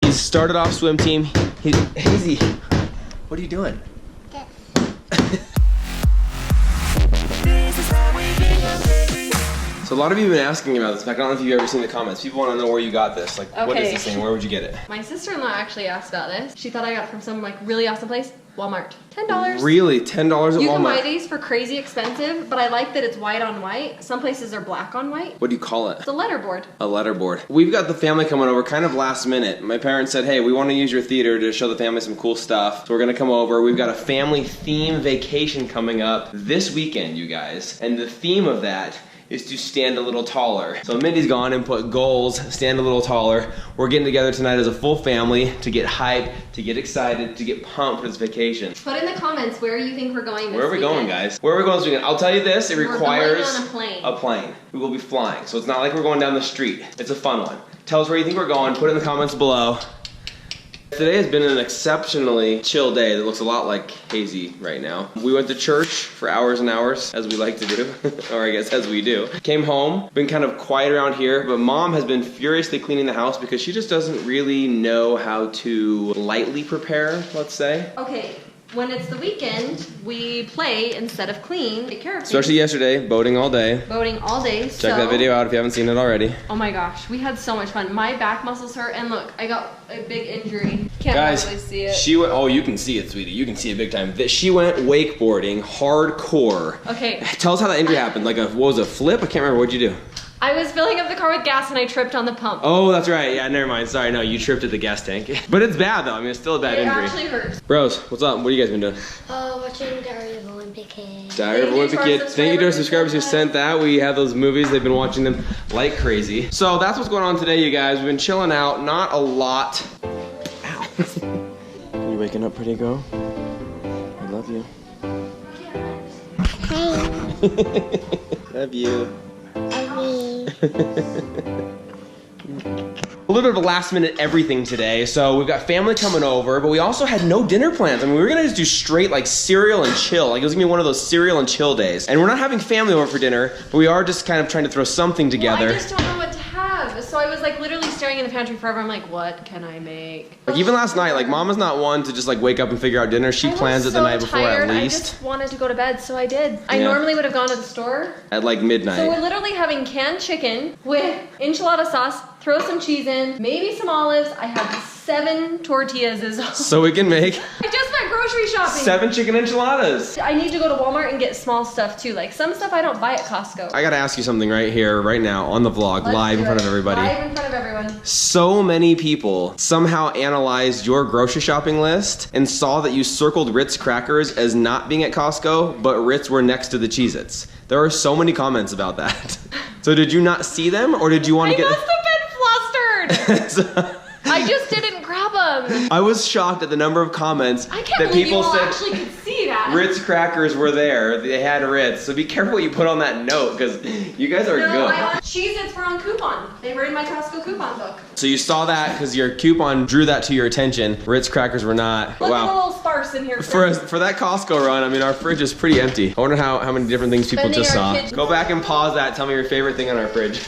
He's started off swim team. Hazy, what are you doing? So a lot of you have been asking about this. I don't know if you've ever seen the comments. People want to know where you got this. Like, what is this thing? Where would you get it? My sister-in-law actually asked about this. She thought I got it from some like really awesome place. Walmart. $10. Really? $10 at Walmart? You can buy these for crazy expensive, but I like that it's white on white. Some places are black on white. What do you call it? It's a letterboard. A letterboard. We've got the family coming over kind of last minute. My parents said, hey, we want to use your theater to show the family some cool stuff. So we're going to come over. We've got a family theme vacation coming up this weekend, you guys. And the theme of that is to stand a little taller. So Mindy's gone and put goals, stand a little taller. We're getting together tonight as a full family to get hyped, to get excited, to get pumped for this vacation. Put in the comments where you think we're going this weekend. Where are we going, guys? Where are we going this weekend? I'll tell you this, it requires going on a plane. A plane. We will be flying. So it's not like we're going down the street. It's a fun one. Tell us where you think we're going. Put it in the comments below. Today has been an exceptionally chill day that looks a lot like Hazy right now. We went to church for hours and hours, as we like to do, or I guess as we do. Came home, been kind of quiet around here, but Mom has been furiously cleaning the house because she just doesn't really know how to lightly prepare, let's say. Okay. When it's the weekend, we play instead of clean, take care of things. Especially yesterday, boating all day. Boating all day. Check that video out if you haven't seen it already. Oh my gosh, we had so much fun. My back muscles hurt, and look, I got a big injury. Can't Guys, really see it. She went, oh, you can see it, sweetie. You can see it big time. She went wakeboarding hardcore. Okay. Tell us how that injury happened. Like what was it, a flip? I can't remember. What'd you do? I was filling up the car with gas and I tripped on the pump. Oh, that's right. Yeah, never mind. Sorry, no, you tripped at the gas tank. But it's bad though. I mean, it's still a bad injury. It actually hurts. Bros, what's up? What have you guys been doing? Watching Diary of a Wimpy Kid. Diary of a Wimpy Kid. Thank you to our subscribers who sent that. We have those movies. They've been watching them like crazy. So that's what's going on today, you guys. We've been chilling out. Not a lot. Ow. Are you waking up, pretty girl? I love you. Hi. Love you. A little bit of a last minute everything today. So we've got family coming over, but we also had no dinner plans. I mean, we were gonna just do straight like cereal and chill. Like it was gonna be one of those cereal and chill days. And we're not having family over for dinner, but we are just kind of trying to throw something together. Well, I just don't know what to have. So I was like literally staring in the pantry forever. I'm like, what can I make? Like even last night, like Mama's not one to just like wake up and figure out dinner. She plans it the night before at least. I just wanted to go to bed, so I did. I normally would have gone to the store. At like midnight. So we're literally having canned chicken with enchilada sauce, throw some cheese in, maybe some olives. I have 7 tortillas is all. So we can make I just went grocery shopping. 7 chicken enchiladas. I need to go to Walmart and get small stuff too. Like some stuff I don't buy at Costco. I gotta ask you something right here, right now, on the vlog, live in front of everybody. Live in front of everyone. So many people somehow analyzed your grocery shopping list and saw that you circled Ritz crackers as not being at Costco, but Ritz were next to the Cheez-Its. There are so many comments about that. So did you not see them, or did you want to get... I must have been flustered. I just didn't grab them. I was shocked at the number of comments I can't that believe people you all said actually could see that. Ritz crackers were there. They had Ritz. So be careful what you put on that note, because you guys are good. Cheez-Its were on coupon. They were in my Costco coupon book. So you saw that because your coupon drew that to your attention. Ritz crackers were not. Look, wow. a little sparse in here. For that Costco run, I mean, our fridge is pretty empty. I wonder how many different things people just saw. Go back and pause that. Tell me your favorite thing on our fridge.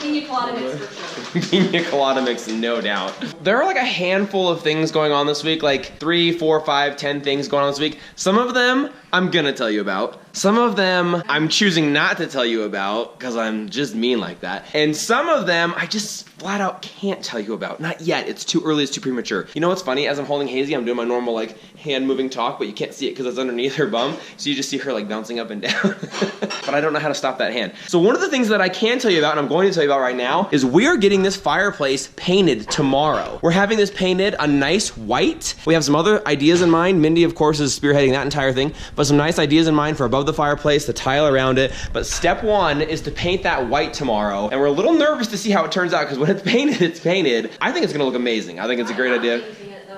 Pina colada mix for sure. Pina colada mix, no doubt. There are like a handful of things going on this week, like 3, 4, 5, 10 things going on this week. Some of them I'm gonna tell you about. Some of them I'm choosing not to tell you about because I'm just mean like that. And some of them I just flat out can't tell you about. Not yet. It's too early. It's too premature. You know what's funny? As I'm holding Hazy, I'm doing my normal like hand moving talk, but you can't see it because it's underneath her bum. So you just see her like bouncing up and down. But I don't know how to stop that hand. So one of the things that I can tell you about, and I'm going to tell you about right now, is we are getting this fireplace painted tomorrow. We're having this painted a nice white. We have some other ideas in mind. Mindy, of course, is spearheading that entire thing, but some nice ideas in mind for above the fireplace, the tile around it. But step one is to paint that white tomorrow. And we're a little nervous to see how it turns out because when it's painted, it's painted. I think it's gonna look amazing. I think it's a great idea.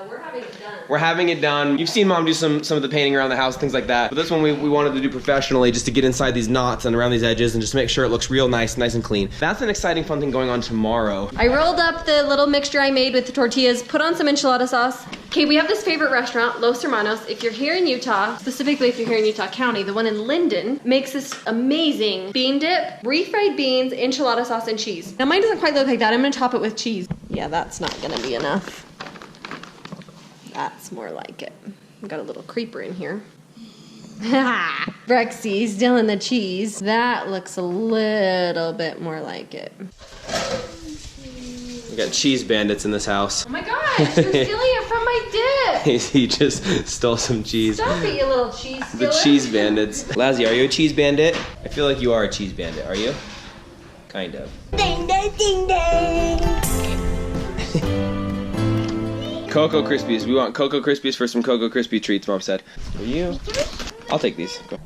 We're having it done. We're having it done. You've seen Mom do some of the painting around the house, things like that. But this one we wanted to do professionally, just to get inside these knots and around these edges and just make sure it looks real nice and clean. That's an exciting, fun thing going on tomorrow. I rolled up the little mixture I made with the tortillas, put on some enchilada sauce. Okay, we have this favorite restaurant, Los Hermanos. If you're here in Utah, specifically if you're here in Utah County, the one in Linden makes this amazing bean dip, refried beans, enchilada sauce, and cheese. Now mine doesn't quite look like that. I'm gonna top it with cheese. Yeah, that's not gonna be enough. That's more like it. I've got a little creeper in here. Brexy still in the cheese. That looks a little bit more like it. We got cheese bandits in this house. Oh my gosh, you're stealing it from my dip. He just stole some cheese. Stop it, you little cheese stealer. The cheese bandits. Lazzy, are you a cheese bandit? I feel like you are a cheese bandit, are you? Kind of. Ding ding ding ding. Cocoa Krispies. We want Cocoa Krispies for some Cocoa Krispie treats, Mom said. For you? I'll take these. Go.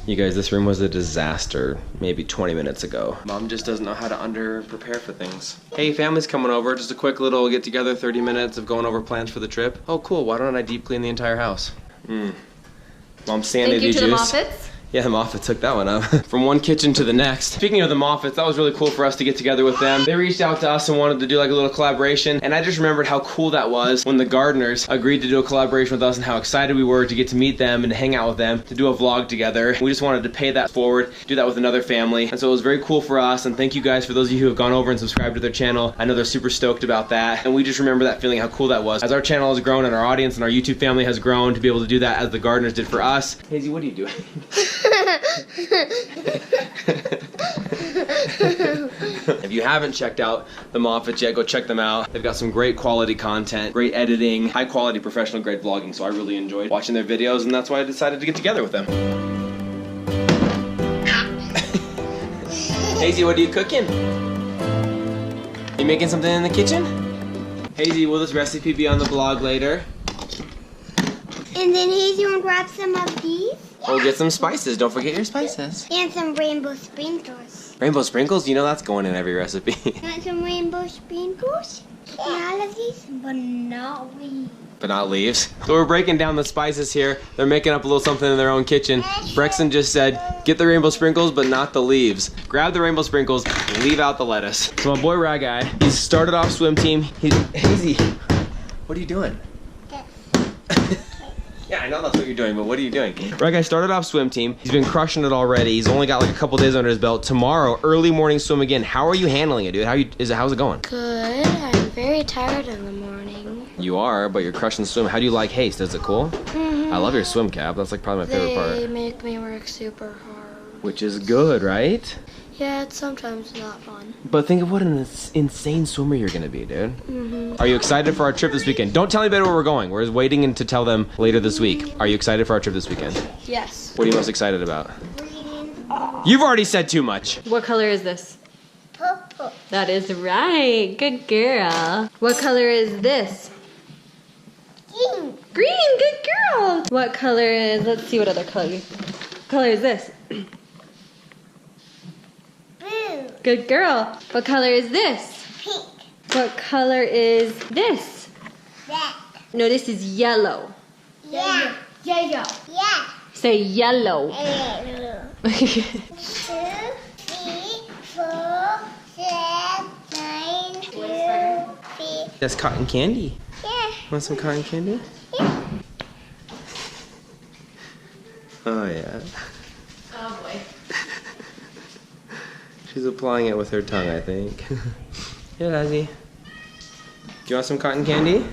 You guys, this room was a disaster maybe 20 minutes ago. Mom just doesn't know how to prepare for things. Hey, family's coming over. Just a quick little get together, 30 minutes of going over plans for the trip. Oh, cool. Why don't I deep clean the entire house? Mom's sanity juice. Thank you to the Moffats. Yeah, the Moffats took that one up. From one kitchen to the next. Speaking of the Moffats, that was really cool for us to get together with them. They reached out to us and wanted to do like a little collaboration, and I just remembered how cool that was when the Gardeners agreed to do a collaboration with us and how excited we were to get to meet them and to hang out with them, to do a vlog together. We just wanted to pay that forward, do that with another family, and so it was very cool for us, and thank you guys for those of you who have gone over and subscribed to their channel. I know they're super stoked about that, and we just remember that feeling, how cool that was. As our channel has grown and our audience and our YouTube family has grown, to be able to do that as the Gardeners did for us. Hazy, what are you doing? If you haven't checked out the Moffats yet, go check them out. They've got some great quality content, great editing, high quality professional grade vlogging, so I really enjoyed watching their videos, and that's why I decided to get together with them. Hazy, what are you cooking? You making something in the kitchen? Hazy, will this recipe be on the blog later? And then he's gonna grab some of these. We'll get some spices. Don't forget your spices. And some rainbow sprinkles. Rainbow sprinkles? You know that's going in every recipe. Want some rainbow sprinkles? Yeah. And all of these, but not leaves. But not leaves. So we're breaking down the spices here. They're making up a little something in their own kitchen. Brexton just said, get the rainbow sprinkles, but not the leaves. Grab the rainbow sprinkles, leave out the lettuce. So my boy Rye Guy, he's started off swim team. Hazy, what are you doing? Yeah, I know that's what you're doing, but what are you doing? Right, guys, started off swim team. He's been crushing it already. He's only got like a couple days under his belt. Tomorrow, early morning swim again. How are you handling it, dude? How's it going? Good. I'm very tired in the morning. You are, but you're crushing swim. How do you like haste? Is it cool? I love your swim cap. That's like probably my favorite part. They make me work super hard. Which is good, right? Yeah, it's sometimes not fun. But think of what an insane swimmer you're gonna be, dude. Are you excited for our trip this weekend? Don't tell anybody where we're going. We're waiting to tell them later this week. Are you excited for our trip this weekend? Yes. What are you most excited about? You've already said too much. What color is this? Purple. That is right. Good girl. What color is this? Green. Green. Good girl. What color is, let's see what other color is this? Blue. Good girl. What color is this? Pink. What color is this? Black. No, this is yellow. Yeah. Yellow. Yeah. Say yellow. Yellow. 2, 3, 4, 5, 9, 2, 3. That's cotton candy. Yeah. Want some cotton candy? Yeah. Oh yeah. Oh boy. She's applying it with her tongue, I think. Here, Lazzy. Do you want some cotton candy?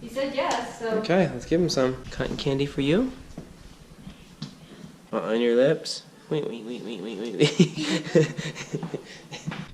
He said yes, so. Okay, let's give him some. Cotton candy for you. On your lips. Wait.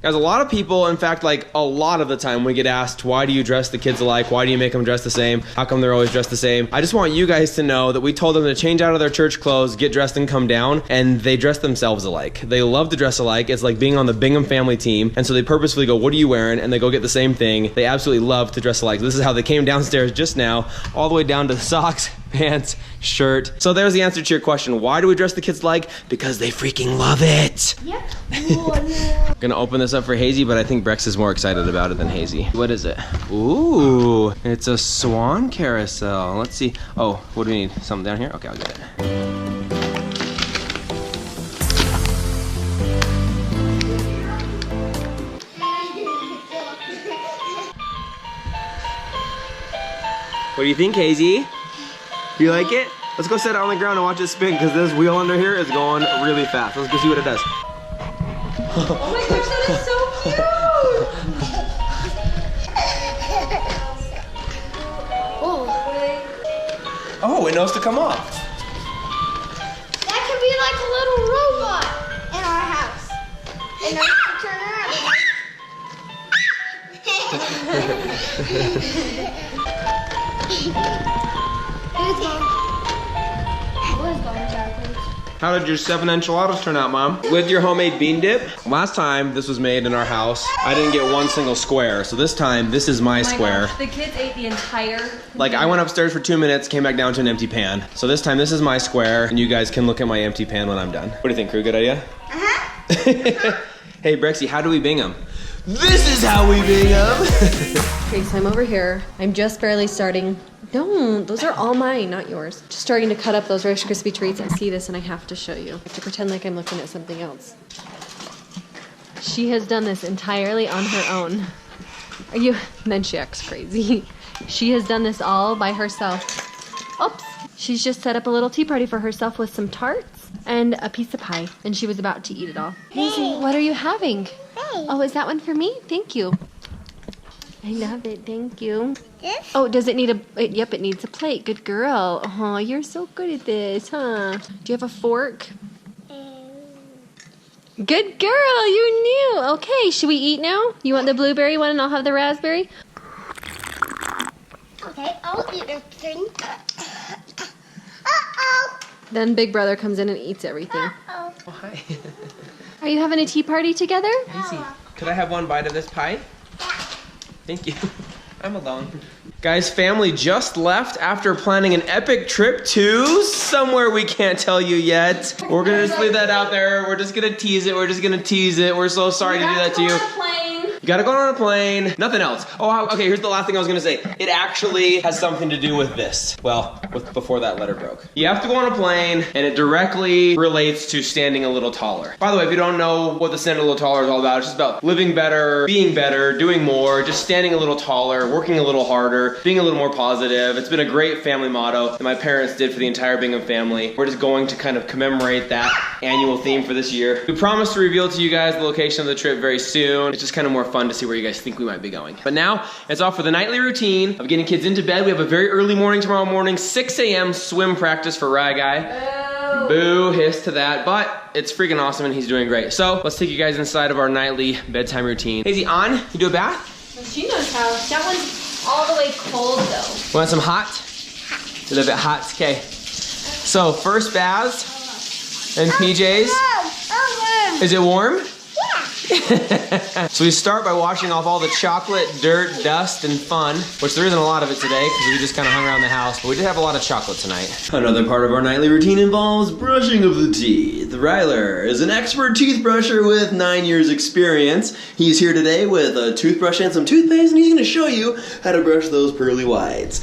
Guys, a lot of people, in fact, like a lot of the time we get asked, why do you dress the kids alike? Why do you make them dress the same? How come they're always dressed the same? I just want you guys to know that we told them to change out of their church clothes, get dressed and come down, and they dress themselves alike. They love to dress alike. It's like being on the Bingham family team, and so they purposefully go, what are you wearing? And they go get the same thing. They absolutely love to dress alike. This is how they came downstairs just now, all the way down to the socks pants, shirt. So there's the answer to your question. Why do we dress the kids alike? Because they freaking love it. Yep. Oh, no. Gonna open this up for Hazy, but I think Brex is more excited about it than Hazy. What is it? Ooh, it's a swan carousel. Let's see. Oh, what do we need? Something down here? Okay, I'll get it. What do you think, Hazy? You like it? Let's go set it on the ground and watch it spin, because this wheel under here is going really fast. Let's go see what it does. Oh my gosh, that is so cute! Oh, it knows to come off. That could be like a little robot in our house. And I have to turn Who's going? Who's going backwards? How did your 7 enchiladas turn out, Mom? With your homemade bean dip? Last time this was made in our house, I didn't get one single square. So this time, this is my square. Gosh, the kids ate the entire... Like, I went upstairs for 2 minutes, came back down to an empty pan. So this time, this is my square, and you guys can look at my empty pan when I'm done. What do you think, crew? Good idea? Uh-huh. Hey, Brexy, how do we Bingham? This is how we Bingham! Okay, so I'm over here. I'm just barely starting. No, those are all mine, not yours. Just starting to cut up those Rice Krispie treats. I see this and I have to show you. I have to pretend like I'm looking at something else. She has done this entirely on her own. Are you? And then she acts crazy. She has done this all by herself. Oops. She's just set up a little tea party for herself with some tarts and a piece of pie. And she was about to eat it all. Hazy, what are you having? Oh, is that one for me? Thank you. I love it. Thank you. This? Oh, does it need a... Yep, it needs a plate. Good girl. Oh, you're so good at this, huh? Do you have a fork? Good girl. You knew. Okay, should we eat now? You want the blueberry one and I'll have the raspberry? Okay, I'll eat everything. Uh-oh. Then Big Brother comes in and eats everything. Uh-oh. Oh, hi. Are you having a tea party together? Hazy, could I have one bite of this pie? Thank you. I'm alone. Guys, family just left after planning an epic trip to somewhere we can't tell you yet. We're gonna just leave that out there. We're just gonna tease it. We're just gonna tease it. We're so sorry to do that to you. You gotta go on a plane. Nothing else. Oh, okay, here's the last thing I was gonna say. It actually has something to do with this. Well, before that letter broke. You have to go on a plane, and it directly relates to standing a little taller. By the way, if you don't know what the standing a little taller is all about, it's just about living better, being better, doing more, just standing a little taller, working a little harder, being a little more positive. It's been a great family motto that my parents did for the entire Bingham family. We're just going to kind of commemorate that annual theme for this year. We promise to reveal to you guys the location of the trip very soon. It's just kind of more fun to see where you guys think we might be going. But now, it's off for the nightly routine of getting kids into bed. We have a very early morning tomorrow morning, 6 a.m. swim practice for Rye Guy. Boo, hiss to that, but it's freaking awesome and he's doing great. So, let's take you guys inside of our nightly bedtime routine. Hazy, on? You do a bath? She knows how. That one's all the way cold though. Want some hot? A little bit hot, okay. So, first baths and PJs. Oh, Is it warm? yeah. So we start by washing off all the chocolate, dirt, dust, and fun, which there isn't a lot of it today because we just kind of hung around the house, but we did have a lot of chocolate tonight. Another part of our nightly routine involves brushing of the teeth. Ryler is an expert teeth brusher with 9 years experience. He's here today with a toothbrush and some toothpaste, and he's going to show you how to brush those pearly whites.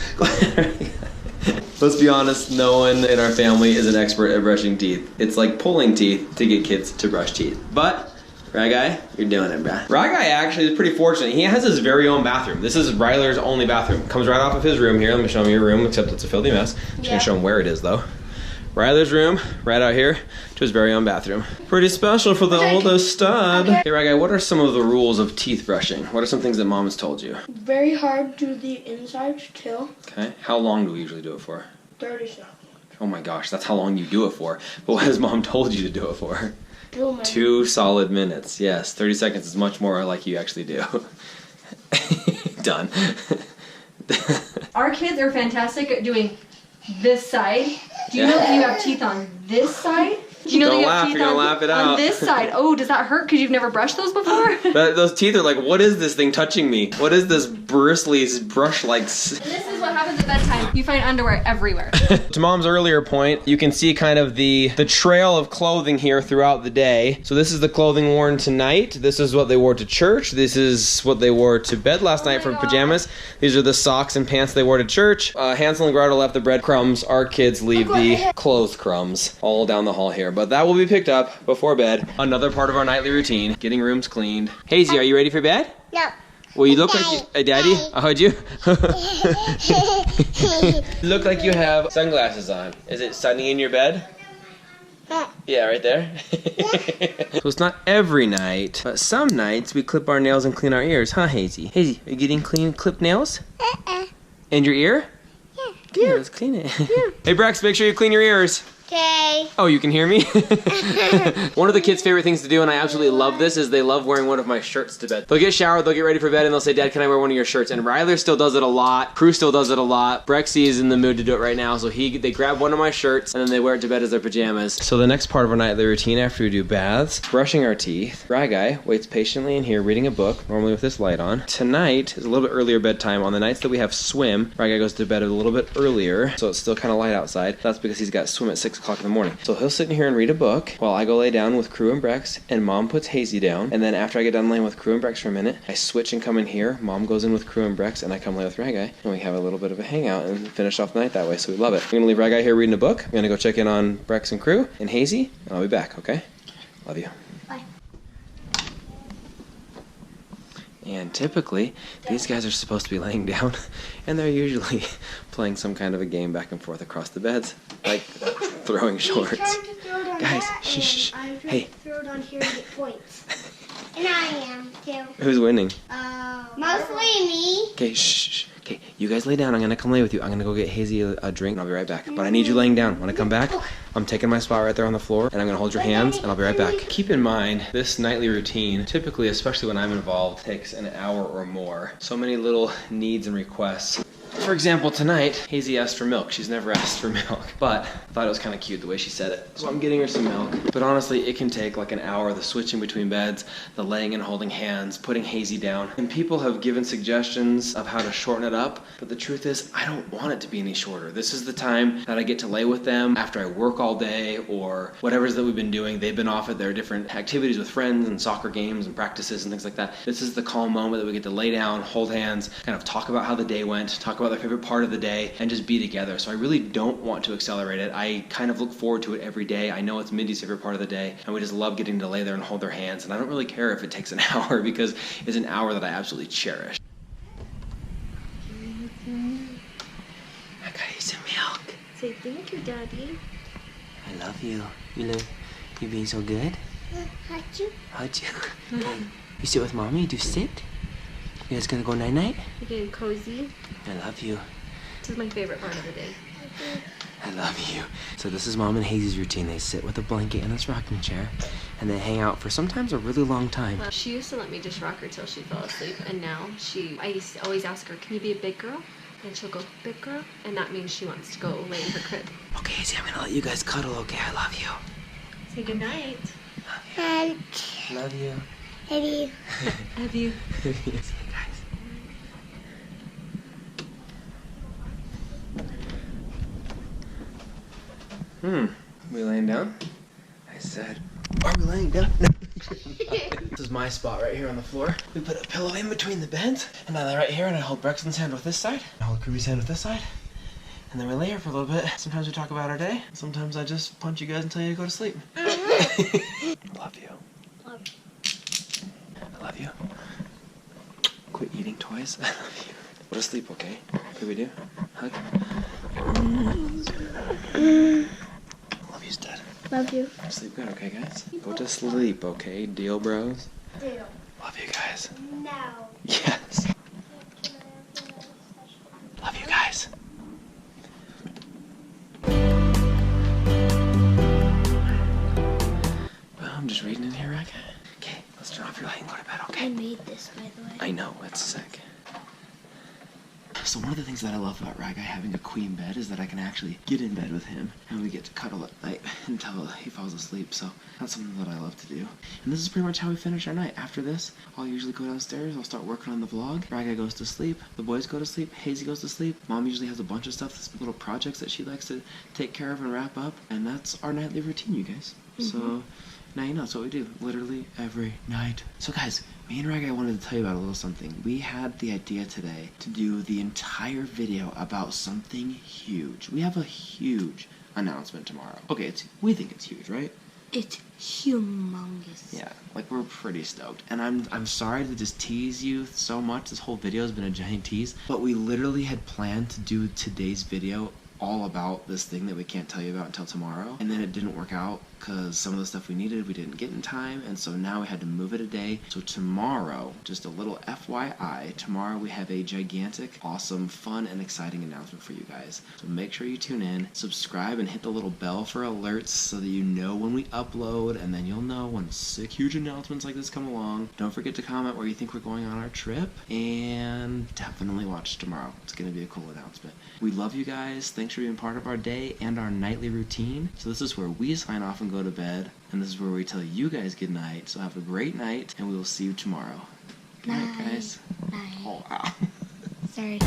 Let's be honest, no one in our family is an expert at brushing teeth. It's like pulling teeth to get kids to brush teeth. But Rye Guy, you're doing it, bruh. Rye Guy actually is pretty fortunate. He has his very own bathroom. This is Ryler's only bathroom. Comes right off of his room here. Let me show him your room, except it's a filthy mess. I'm just gonna show him where it is, though. Ryler's room, right out here, to his very own bathroom. Pretty special for the oldest stud. Hey, Rye Guy, what are some of the rules of teeth brushing? What are some things that Mom has told you? Very hard to the insides too. Okay. How long do we usually do it for? 30 seconds. Oh my gosh, that's how long you do it for. But what has Mom told you to do it for? 2 minutes. 2 solid minutes. Yes, 30 seconds is much more like you actually do. Done. Our kids are fantastic at doing this side. Do you know that you have teeth on this side Do you know Don't they laugh, have teeth you're gonna on, laugh it on out. this side? Oh, does that hurt because you've never brushed those before? Those teeth are like, what is this thing touching me? What is this bristly brush-like? And this is what happens at bedtime. You find underwear everywhere. To Mom's earlier point, you can see kind of the trail of clothing here throughout the day. So this is the clothing worn tonight. This is what they wore to church. This is what they wore to bed last night for pajamas. These are the socks and pants they wore to church. Hansel and Gretel left the breadcrumbs. Our kids leave the clothes crumbs all down the hall here. But that will be picked up before bed. Another part of our nightly routine, getting rooms cleaned. Hazy, are you ready for bed? No. Well, you look like Daddy. I heard you. You look like you have sunglasses on. Is it sunny in your bed? Yeah, right there. So it's not every night, but some nights we clip our nails and clean our ears, huh, Hazy? Hazy, are you getting clean clipped nails? And your ear? Yeah. Let's clean it. Hey, Brex, make sure you clean your ears. Okay. Oh, you can hear me? One of the kids' favorite things to do, and I absolutely love this, is they love wearing one of my shirts to bed. They'll get showered, they'll get ready for bed, and they'll say, Dad, can I wear one of your shirts? And Ryler still does it a lot. Prue still does it a lot. Brexy is in the mood to do it right now, so they grab one of my shirts, and then they wear it to bed as their pajamas. So the next part of our nightly routine after we do baths, brushing our teeth. Bry Guy waits patiently in here reading a book, normally with this light on. Tonight is a little bit earlier bedtime. On the nights that we have swim, Bry Guy goes to bed a little bit earlier, so it's still kind of light outside. That's because he's got swim at 6 o'clock in the morning. So he'll sit in here and read a book while I go lay down with Crew and Brex, and Mom puts Hazy down. And then after I get done laying with Crew and Brex for a minute, I switch and come in here. Mom goes in with Crew and Brex, and I come lay with Bry Guy, and we have a little bit of a hangout and finish off the night that way. So we love it. I'm gonna leave Bry Guy here reading a book. I'm gonna go check in on Brex and Crew and Hazy, and I'll be back. Okay? Love you. Bye. And typically, these guys are supposed to be laying down, and they're usually playing some kind of a game back and forth across the beds, like throwing shorts. Guys, shh. Hey. Throw it on here and get points. And I am too. Who's winning? Mostly me. Okay, shh. Okay, you guys lay down. I'm gonna come lay with you. I'm gonna go get Hazy a drink, and I'll be right back. But I need you laying down. When I come back, I'm taking my spot right there on the floor, and I'm gonna hold your hands, and I'll be right back. Keep in mind, this nightly routine, typically, especially when I'm involved, takes an hour or more. So many little needs and requests. For example, tonight, Hazy asked for milk. She's never asked for milk, but I thought it was kind of cute the way she said it. So I'm getting her some milk. But honestly, it can take like an hour, the switching between beds, the laying and holding hands, putting Hazy down. And people have given suggestions of how to shorten it up, but the truth is, I don't want it to be any shorter. This is the time that I get to lay with them after I work all day or whatever it is that we've been doing. They've been off at their different activities with friends and soccer games and practices and things like that. This is the calm moment that we get to lay down, hold hands, kind of talk about how the day went, talk about their favorite part of the day, and just be together. So I really don't want to accelerate it. I kind of look forward to it every day. I know it's Mindy's favorite part of the day, and we just love getting to lay there and hold their hands. And I don't really care if it takes an hour because it's an hour that I absolutely cherish. I got you some milk. Say thank you, Daddy. I love you. You being so good? How'd you? How'd you? You sit with Mommy? Do you sit? You guys gonna go night-night? You're getting cozy. I love you. This is my favorite part of the day. I love you. So this is Mom and Hazy's routine. They sit with a blanket in this rocking chair, and they hang out for sometimes a really long time. She used to let me just rock her till she fell asleep, and now I used to always ask her, can you be a big girl? And she'll go, big girl? And that means she wants to go lay in her crib. Okay, Hazy, I'm gonna let you guys cuddle, okay? I love you. Say goodnight. Love you. Love you. Love you. See you guys. We laying down? I said, are we laying down? No. This is my spot right here on the floor. We put a pillow in between the beds, and I lay right here and I hold Brexton's hand with this side. I hold Kirby's hand with this side. And then we lay here for a little bit. Sometimes we talk about our day. Sometimes I just punch you guys and tell you to go to sleep. I love you. I love you. Quit eating toys. I love you. Go to sleep, okay? Could we do? Hug? Love you, Dad. Love you. Sleep good, okay, guys? Go to sleep, okay? Deal, bros? Deal. Love you guys. No. Yes. Love you guys. Well, I'm just reading in here, right? Okay, let's turn off your light and go to bed, okay? I made this, by the way. I know, it's sick. So one of the things that I love about Rag Guy having a queen bed is that I can actually get in bed with him and we get to cuddle at night until he falls asleep. So that's something that I love to do. And this is pretty much how we finish our night. After this, I'll usually go downstairs, I'll start working on the vlog. Rag Guy goes to sleep, the boys go to sleep, Hazy goes to sleep. Mom usually has a bunch of stuff, little projects that she likes to take care of and wrap up. And that's our nightly routine, you guys. So now you know that's what we do, literally every night. So guys, me and Rag Guy wanted to tell you about a little something. We had the idea today to do the entire video about something huge. We have a huge announcement tomorrow. Okay, we think it's huge, right? It's humongous. Yeah, like we're pretty stoked. And I'm sorry to just tease you so much. This whole video has been a giant tease. But we literally had planned to do today's video all about this thing that we can't tell you about until tomorrow. And then it didn't work out because some of the stuff we needed we didn't get in time, and so now we had to move it a day. So tomorrow, just a little FYI, tomorrow we have a gigantic, awesome, fun, and exciting announcement for you guys. So make sure you tune in, subscribe, and hit the little bell for alerts so that you know when we upload, and then you'll know when sick, huge announcements like this come along. Don't forget to comment where you think we're going on our trip, and definitely watch tomorrow. It's going to be a cool announcement. We love you guys. Thanks for being part of our day and our nightly routine. So this is where we sign off and go to bed, and this is where we tell you guys good night. So have a great night, and we will see you tomorrow. Good night, guys. Night. Oh, wow. Sorry.